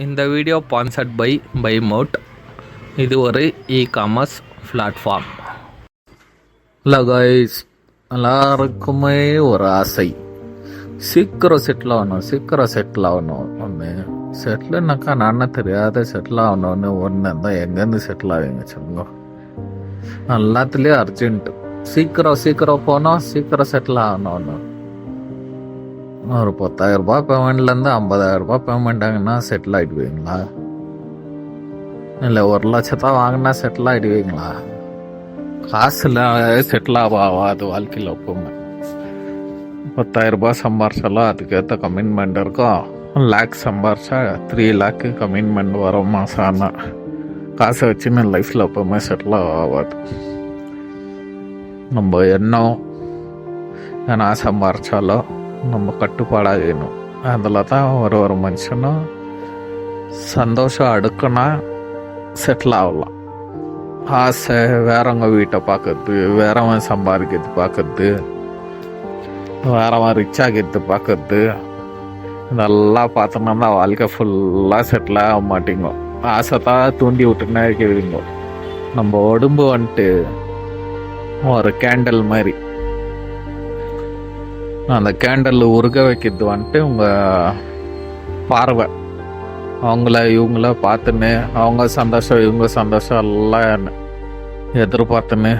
இந்த video sponsored by mode. இது ஒரு இ-காமர்ஸ் பிளாட்ஃபார்ம். இல்லை கைஸ், எல்லாருக்குமே ஒரு ஆசை, சீக்கிரம் செட்டில் ஆகணும். ஒன்று செட்டில்னாக்கா நான் தெரியாத செட்டில் ஆகணும்னு ஒன்று தான். எங்கேருந்து செட்டில் ஆவீங்க சொல்லுங்க? எல்லாத்துலேயும் அர்ஜென்ட்டு, சீக்கிரம் போனோம், சீக்கிரம் செட்டில் ஆகணும்னு. ஒரு 10,000 பேமெண்ட்லேருந்து 50,000 பேமெண்ட் ஆகுனா செட்டில் ஆகிடுவீங்களா? இல்லை 1,00,000 வாங்கினா செட்டில் ஆகிடுவீங்களா? காசில் செட்டில் ஆகாது வாழ்க்கையில். எப்பவுமே 10,000 சம்பாரிச்சாலும் அதுக்கேற்ற கமிட்மெண்ட் இருக்கும். லேக் சம்பாரிச்சா 3 lakh கமிட்மெண்ட் வரும் மாதம். ஆனால் காசை வச்சுன்னு லைஃப்பில் எப்பவுமே செட்டில் ஆகாது. நம்ம எண்ணம் ஏன்னா சம்பாரிச்சாலும் நம்ம கட்டுப்பாடாக வேணும். அதில் தான் ஒரு மனுஷனும் சந்தோஷம் அடுக்குனா செட்டில் ஆகலாம். ஆசை வேறவங்க வீட்டை பார்க்கறது, வேறவன் சம்பாதிக்கிறது பார்க்கறது, வேறவன் ரிச் ஆகிறது பார்க்கறது, இதெல்லாம் பார்த்தோம்னா தான் வாழ்க்கை ஃபுல்லாக செட்டில் ஆக மாட்டேங்க. ஆசை தான் தூண்டி விட்டுன்னே இருக்கிறீங்க. நம்ம உடம்பு வந்துட்டு ஒரு கேண்டல் மாதிரி. அந்த கேண்டல் உருக வைக்கிறது வந்துட்டு உங்கள் பார்வை. அவங்கள இவங்கள பார்த்துன்னு அவங்க சந்தோஷம் இவங்க சந்தோஷம் எல்லாம் எதிர்பார்த்துன்னு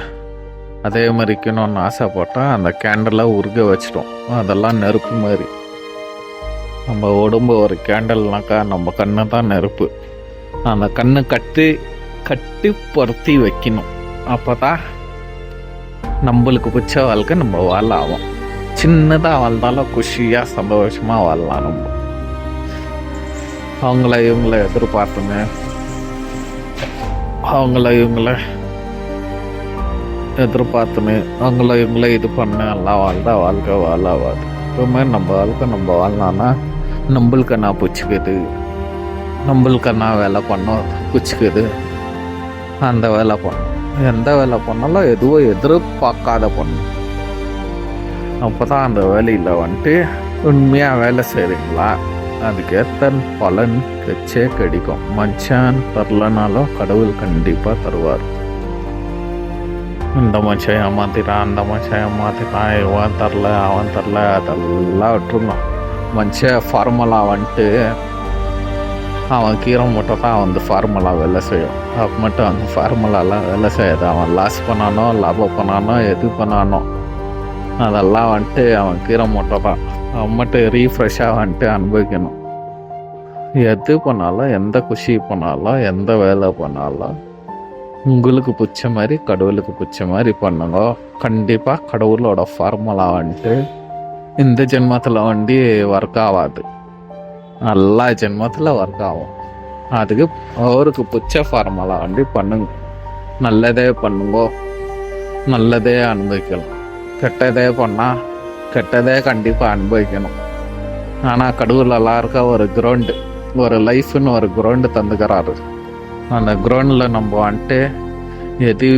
அதே மாதிரி இருக்கணும்னு ஆசைப்பட்டால் அந்த கேண்டலை உருக வச்சிட்டோம். அதெல்லாம் நெருப்பு மாதிரி. நம்ம உடம்பு ஒரு கேண்டல்னாக்கா நம்ம கண்ணு தான் நெருப்பு. அந்த கண்ணு கட்டுப்படுத்தி வைக்கணும். அப்போ தான் நம்மளுக்கு பிடிச்ச வாழ்க்கை நம்ம வாழ ஆகும். சின்னதாக வாழ்ந்தாலும் குஷியாக சந்தோஷமாக வாழலாம். நம்ம அவங்கள இவங்கள எதிர்பார்த்துங்க, அவங்கள இவங்கள இது பண்ண எல்லாம் வாழ்ந்தா வாழ்க்கை வாழாவாது. எப்பவுமே நம்ம வாழ்க்கை நம்ம வாழ்னான்னா நம்மளுக்கு நான் பிடிச்சிக்குது, நம்மளுக்கு நான் வேலை பண்ணோம் பிடிச்சிக்குது, அந்த வேலை பண்ணோம். எந்த வேலை பண்ணாலும் எதுவும் எதிர்பார்க்காத பண்ணணும். அப்போ தான் அந்த வேலையில் வந்துட்டு உண்மையாக வேலை செய்கிறீங்களா அதுக்கேற்ற பலன் கிடைக்கும். மனுஷன் தரலனாலும் கடவுள் கண்டிப்பாக தருவார். இந்த மனுஷன் ஏமாத்திட்டான், அந்த மனுஷன் ஏமாத்திட்டான், இவன் தரல அவன் தரல, அதெல்லாம் விட்டுருணும். மனுஷன் ஃபார்முலா வந்துட்டு அவன் கீரை மட்டும் தான் வந்து ஃபார்முலா வேலை செய்யும். அப்போ மட்டும் அந்த ஃபார்முலாலாம் வேலை செய்யாது. அவன் லாஸ் பண்ணானோ லாபம் பண்ணானோ எது பண்ணானோ அதெல்லாம் வந்துட்டு அவன் கீரை மூட்டை தான். அவன் மட்டும் ரீஃப்ரெஷ்ஷாக வந்துட்டு அனுபவிக்கணும். எது பண்ணாலும், எந்த குஷி பண்ணாலும், எந்த வேலை பண்ணாலும் உங்களுக்கு பிடிச்ச மாதிரி கடவுளுக்கு பிடிச்ச மாதிரி பண்ணுங்க. கண்டிப்பாக கடவுளோட ஃபார்முலா வந்துட்டு இந்த ஜென்மத்தில் வந்து ஒர்க் ஆகாது, எல்லா ஜென்மத்தில் ஒர்க் ஆகும். அதுக்கு அவருக்கு பிடிச்ச ஃபார்முலா வந்து பண்ணுங்க. நல்லதே பண்ணுங்க, நல்லதே அனுபவிக்கலாம். கெட்டதே பண்ணால் கெட்டதே கண்டிப்பாக அனுபவிக்கணும். ஆனால் கடவுள் எல்லாருக்கும் ஒரு கிரவுண்டு, ஒரு லைஃப்னு ஒரு கிரவுண்டு தந்துக்கிறாரு. அந்த கிரவுண்டில் நம்ம வந்துட்டு எது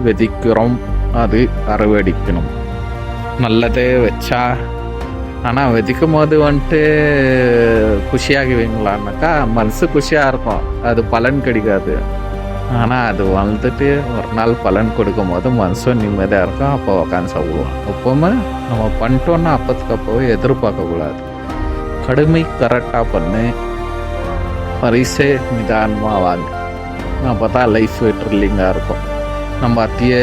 விதிக்கிறோம் அது அறுவடிக்கணும். நல்லதே வச்சா, ஆனால் விதிக்கும் போது வந்துட்டு குஷியாகுவீங்களான்னாக்கா மனசு குஷியாக இருக்கும், அது பலன் கிடைக்காது. ஆனால் அது வந்துட்டு ஒரு நாள் பலன் கொடுக்கும் போது மனசும் நிம்மதியாக இருக்கும். அப்போ உட்காந்து சாப்பிடுவோம். எப்போவுமே நம்ம பண்ணிட்டோன்னா அப்போதுக்கு அப்போவே எதிர்பார்க்கக்கூடாது. கடுமை கரெக்டாக பண்ணு, பரிசே நிதானமாக வாங்க. அப்போ தான் லைஃப் த்ரில்லிங்காக இருக்கும். நம்ம அத்தையே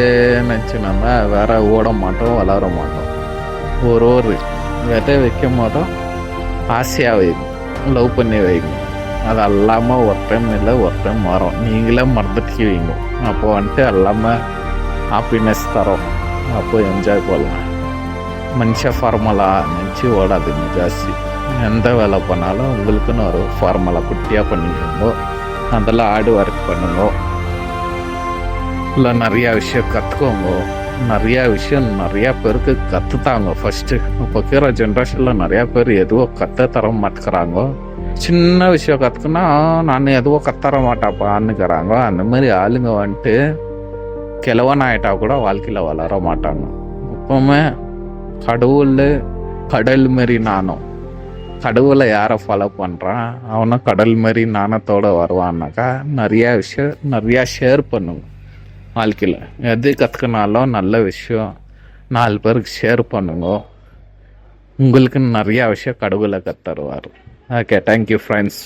நினச்சினோம்னா வேற ஓட மாட்டோம், வளர மாட்டோம். ஒரு விதை வைக்கும் போதும் ஆசையாக வைங்க, லவ் பண்ணி வைங்க. அது எல்லாமல் ஒரு டைம் இல்லை ஒரு டைம் வரும், நீங்களே மறந்துட்டுவீங்க. அப்போ வந்துட்டு எல்லாமே ஹாப்பினஸ் தரும். அப்போ என்ஜாய் பண்ணலாம். மனுஷ ஃபார்முலா நினச்சி ஓடாதுங்க ஜாஸ்தி. எந்த வேலை பண்ணாலும் உங்களுக்குன்னு ஒரு ஃபார்முலா குட்டியாக பண்ணிக்கோங்க. அதெல்லாம் ஹார்ட் ஒர்க் பண்ணுங்க. இல்லை நிறையா விஷயம் கற்றுக்கோங்க. நிறையா பேருக்கு கற்றுத்தாங்க. ஃபஸ்ட்டு இப்போ இருக்கிற ஜென்ரேஷனில் நிறையா பேர் எதுவும் கற்றுத்தர மாட்டேங்கிறாங்க. சின்ன விஷயம் கற்றுக்குன்னா நான் எதுவும் கத்தர மாட்டாப்பான்னுக்கிறாங்க. அந்த மாதிரி ஆளுங்க வந்துட்டு கிழவன் ஆகிட்டா கூட வாழ்க்கையில் வளர மாட்டாங்க. எப்பவுமே கடவுள் கடல் மாரி நானும் கடவுளை யாரை ஃபாலோ பண்ணுறான் அவனும் கடல் மாதிரி நாணத்தோடு வருவான்னாக்கா நிறையா ஷேர் பண்ணுங்க வாழ்க்கையில். எது கற்றுக்கினாலும் நல்ல விஷயம் 4 பேருக்கு ஷேர் பண்ணுங்க. உங்களுக்கு நிறையா விஷயம் கடவுளை கற்றுருவார். Okay, thank you friends.